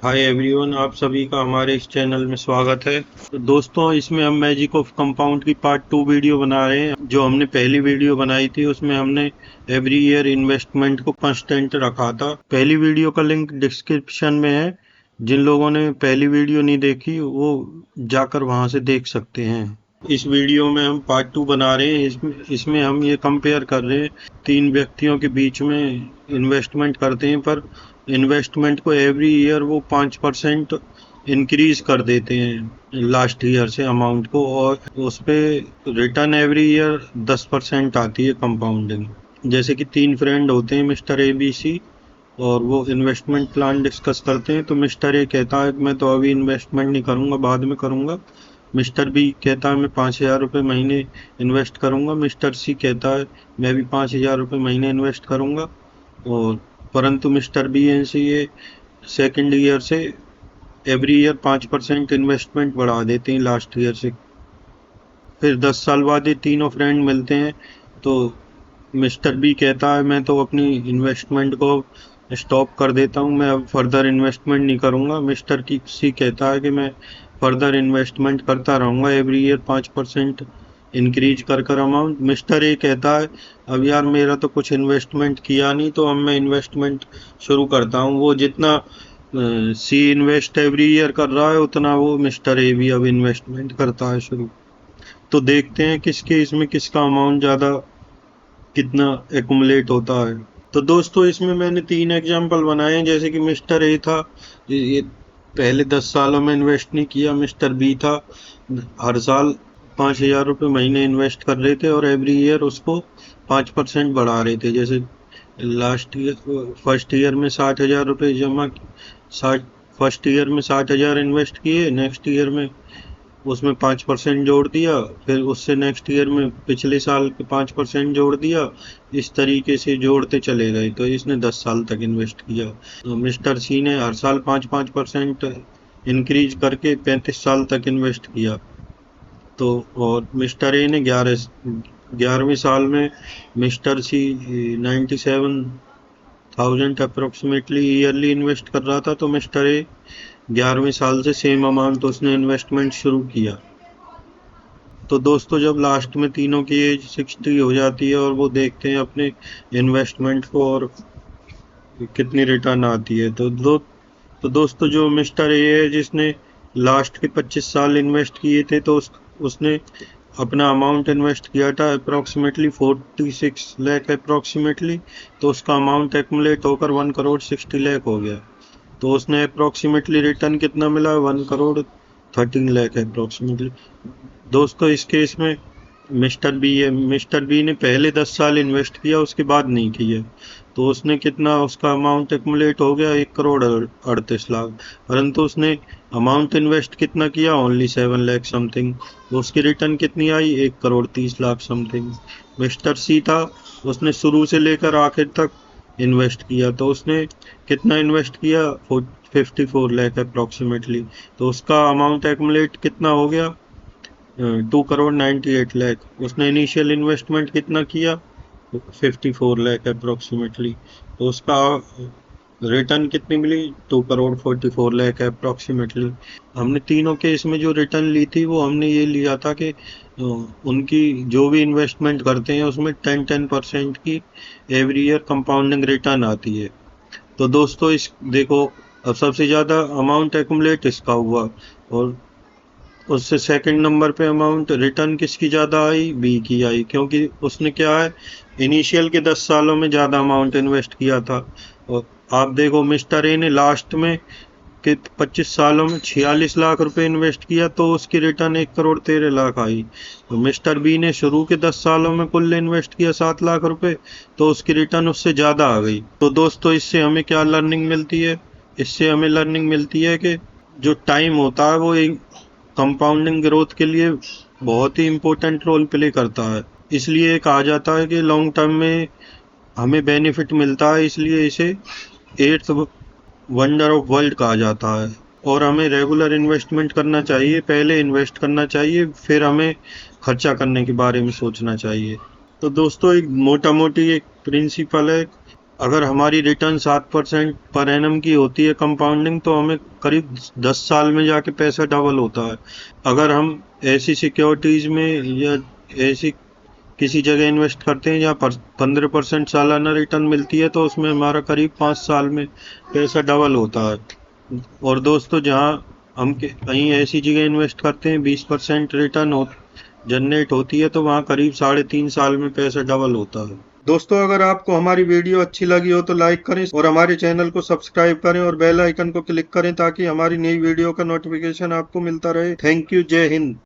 Hi everyone, आप सभी का हमारे इस चैनल में स्वागत है। तो दोस्तों, इसमें हम मैजिक ऑफ कंपाउंड की पार्ट 2 वीडियो बना रहे हैं। जो हमने पहली वीडियो बनाई थी उसमें हमने एवरी ईयर इन्वेस्टमेंट को कांस्टेंट रखा था। पहली वीडियो का लिंक डिस्क्रिप्शन में है। जिन लोगों ने पहली वीडियो नहीं देखी वो जाकर वहां से देख सकते हैं। इस वीडियो में हम पार्ट 2 बना रहे हैं। इसमें हम ये कंपेयर कर रहे हैं, तीन व्यक्तियों के बीच में इन्वेस्टमेंट करते हैं, पर इन्वेस्टमेंट को एवरी ईयर वो 5% इंक्रीज कर देते हैं लास्ट ईयर से अमाउंट को, और उस पे रिटर्न एवरी ईयर 10% आती है कंपाउंडिंग। जैसे कि तीन फ्रेंड होते हैं, मिस्टर ए बी सी, और वो इन्वेस्टमेंट प्लान डिस्कस करते हैं। तो मिस्टर ए कहता है कि मैं तो अभी इन्वेस्टमेंट नहीं करूंगा, बाद में करूंगा। मिस्टर बी कहता है मैं 5,000 रुपये महीने इन्वेस्ट करूंगा। मिस्टर सी कहता है मैं भी 5,000 रुपये महीने इन्वेस्ट करूंगा। और परंतु मिस्टर बी एन सी ये सेकेंड ईयर से एवरी ईयर 5% इन्वेस्टमेंट बढ़ा देते हैं लास्ट ईयर से। फिर 10 साल बाद ये तीनों फ्रेंड मिलते हैं। तो मिस्टर बी कहता है मैं तो अपनी इन्वेस्टमेंट को स्टॉप कर देता हूँ, मैं अब फर्दर इन्वेस्टमेंट नहीं करूँगा। मिस्टर सी कहता है कि मैं फर्दर इन्वेस्टमेंट करता रहूँगा, एवरी ईयर 5% इंक्रीज कर कर अमाउंट। मिस्टर ए कहता है अब यार मेरा तो कुछ इन्वेस्टमेंट किया नहीं, तो अब मैं इन्वेस्टमेंट शुरू करता हूँ। वो जितना सी इन्वेस्ट एवरी ईयर कर रहा है उतना वो मिस्टर ए भी अब इन्वेस्टमेंट करता है शुरू। तो देखते हैं किसके इसमें किसका अमाउंट ज़्यादा कितना एक्युमुलेट होता है। तो दोस्तों, इसमें मैंने तीन एग्जांपल बनाए हैं। जैसे कि मिस्टर ए था, ये पहले 10 सालों में इन्वेस्ट नहीं किया। मिस्टर बी था, हर साल 5,000 रुपये महीने इन्वेस्ट कर रहे थे और एवरी ईयर उसको 5% बढ़ा रहे थे। जैसे लास्ट ईयर फर्स्ट ईयर में 60,000 रुपये जमा, 60 फर्स्ट ईयर में 60,000 इन्वेस्ट किए, नेक्स्ट ईयर में उसमें 5% जोड़ दिया, फिर उससे नेक्स्ट ईयर में पिछले साल के 5% जोड़ दिया। इस तरीके से जोड़ते चले गए, तो इसने 10 साल तक इन्वेस्ट किया। तो मिस्टर सी ने हर साल 5-5% इंक्रीज करके 35 साल तक इन्वेस्ट किया। तो और मिस्टर ए ने 11वें साल में मिस्टर सी 97,000 अप्रोक्सीमेटली ईयरली इन्वेस्ट कर रहा था। तो मिस्टर ए 11वें साल से सेम अमाउंट उसने इन्वेस्टमेंट शुरू किया। तो दोस्तों, जब लास्ट में तीनों की एज 60 हो जाती है और वो देखते हैं अपने इन्वेस्टमेंट को और कितनी रिटर्न आती है, तो दोस्तों, जो मिस्टर ए है जिसने लास्ट के 25 साल इन्वेस्ट किए थे, तो उसने अपना अमाउंट इन्वेस्ट किया था अप्रोक्सीमेटली 46 लाख अप्रोक्सीमेटली। तो उसका अमाउंट एक्मुलेट होकर 1,60,00,000 हो गया। तो उसने अप्रोक्सीमेटली रिटर्न कितना मिला, 1,13,00,000 अप्रोक्सीमेटली। दोस्तों, इस केस में मिस्टर बी है। मिस्टर बी ने पहले 10 साल इन्वेस्ट किया, उसके बाद नहीं किया। तो उसने कितना, उसका अमाउंट एक्मुलेट हो गया 1,38,00,000। परंतु उसने अमाउंट इन्वेस्ट कितना किया, ओनली 7 लाख समथिंग। उसकी रिटर्न कितनी आई, 1,30,00,000 समथिंग। मिस्टर सी था, उसने शुरू से लेकर आखिर तक इन्वेस्ट किया। तो उसने कितना इन्वेस्ट किया, 54 लाख अप्रोक्सीमेटली। तो उसका अमाउंट एक्मुलेट कितना हो गया, 2,98,00,000। उसने इनिशियल इन्वेस्टमेंट कितना किया, 54 लाख अप्रोक्सीमेटली। तो उसका रिटर्न कितनी मिली, 2,44,00,000 अप्रोक्सीमेटली। हमने तीनों केस में जो रिटर्न ली थी वो हमने ये लिया था कि उनकी जो भी इन्वेस्टमेंट करते हैं उसमें 10% की एवरी ईयर कंपाउंडिंग रिटर्न आती है। तो दोस्तों, इस देखो, अब सबसे ज़्यादा अमाउंट एक्युमुलेट इसका हुआ, और उससे सेकंड नंबर पे अमाउंट रिटर्न किसकी ज़्यादा आई, बी की आई, क्योंकि उसने क्या है, इनिशियल के 10 सालों में ज़्यादा अमाउंट इन्वेस्ट किया था। और आप देखो, मिस्टर ए ने लास्ट में के 25 सालों में 46 लाख रुपए इन्वेस्ट किया, तो उसकी रिटर्न 1,13,00,000 आई। तो मिस्टर बी ने शुरू के 10 सालों में कुल इन्वेस्ट किया 7 लाख रुपए, तो उसकी रिटर्न उससे ज़्यादा आ गई। तो दोस्तों, इससे हमें क्या लर्निंग मिलती है, इससे हमें लर्निंग मिलती है कि जो टाइम होता है वो एक कंपाउंडिंग ग्रोथ के लिए बहुत ही इम्पोर्टेंट रोल प्ले करता है। इसलिए कहा जाता है कि लॉन्ग टर्म में हमें बेनिफिट मिलता है, इसलिए इसे एट्थ वंडर ऑफ वर्ल्ड कहा जाता है। और हमें रेगुलर इन्वेस्टमेंट करना चाहिए, पहले इन्वेस्ट करना चाहिए, फिर हमें खर्चा करने के बारे में सोचना चाहिए। तो दोस्तों, एक मोटा मोटी एक प्रिंसिपल है अगर हमारी रिटर्न 7% पर एनम की होती है कंपाउंडिंग, तो हमें करीब 10 साल में जाके पैसा डबल होता है। अगर हम ऐसी सिक्योरिटीज में या ऐसी किसी जगह इन्वेस्ट करते हैं जहाँ 15% सालाना रिटर्न मिलती है, तो उसमें हमारा करीब 5 साल में पैसा डबल होता है। और दोस्तों, जहाँ हम कहीं ऐसी जगह इन्वेस्ट करते हैं 20% रिटर्न जनरेट होती है, तो वहाँ करीब 3.5 साल में पैसा डबल होता है। दोस्तों, अगर आपको हमारी वीडियो अच्छी लगी हो तो लाइक करें और हमारे चैनल को सब्सक्राइब करें और बेल आइकन को क्लिक करें ताकि हमारी नई वीडियो का नोटिफिकेशन आपको मिलता रहे। Thank you. जय हिंद।